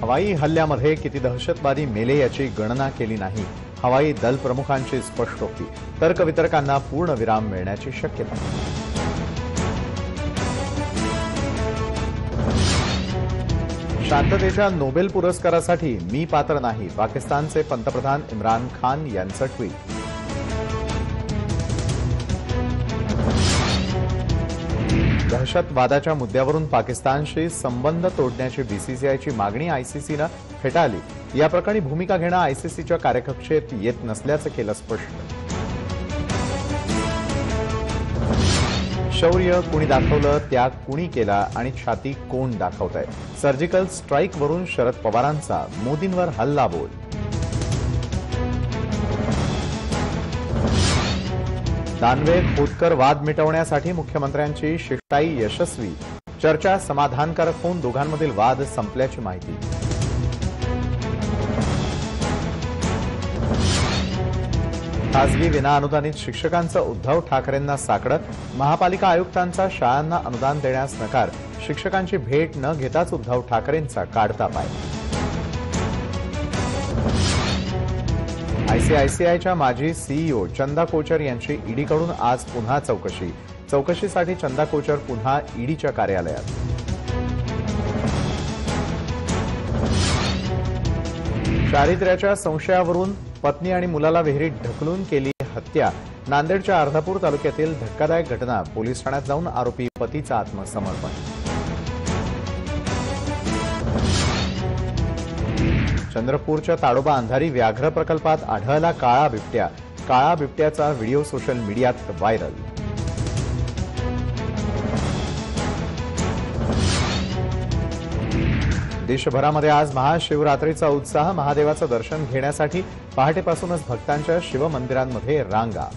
हवाई हल्ल्यामध्ये किती दहशतवादी मेले याची गणना केली नाही. हवाई दल प्रमुखांची स्पष्टोक्ती. तर्कवितर्कांना पूर्ण विराम मिळण्याची शक्यता. शांततेच्या नोबेल पुरस्कारासाठी मी पात्र नाही. पाकिस्तानचे पंतप्रधान इम्रान खान यांचं ट्विट. दहशतवादाच्या मुद्द्यावरून पाकिस्तानशी संबंध तोडण्याची बीसीसीआयची मागणी आयसीसीनं फेटाळली. या प्रकरणी भूमिका घेणं आयसीसीच्या कार्यकक्षेत येत नसल्याचं केलं स्पष्ट. शौर्य कुणी दाखवलं, त्याग कुणी केला आणि छाती कोण दाखवतंय. सर्जिकल स्ट्राईकवरून शरद पवारांचा मोदींवर हल्लाबोल. दानवे खोतकर वाद मिटवण्यासाठी मुख्यमंत्र्यांची शिष्टाई यशस्वी. चर्चा समाधानकारक होऊन दोघांमधील वाद संपल्याची माहिती. खासगी विनाअनुदानित शिक्षकांचं उद्धव ठाकरेंना साकडं. महापालिका आयुक्तांचा शाळांना अनुदान देण्यास नकार. शिक्षकांची भेट न घेताच उद्धव ठाकरेंचा काढता पाय. आयसीआयसीआयच्या माजी सीईओ चंदा कोचर यांची ईडीकडून आज पुन्हा चौकशी. चौकशीसाठी चंदा कोचर पुन्हा ईडीच्या कार्यालयात. चारित्र्याच्या संशयावरून पत्नी आणि मुलाला विहिरीत ढकलून केली हत्या. नांदेडच्या अर्धापूर तालुक्यातील धक्कादायक घटना. पोलीस ठाण्यात जाऊन आरोपी पतीचं आत्मसमर्पण. चंद्रपूरच्या ताडोबा अंधारी व्याघ्र प्रकल्पात आढळला काळा बिबट्या. काळा बिबट्याचा व्हिडिओ सोशल मीडियात व्हायरल. देशभरामध्ये आज महाशिवरात्रीचा उत्साह. महादेवाचं दर्शन घेण्यासाठी पहाटेपासूनच भक्तांच्या शिवमंदिरांमध्ये रांगा.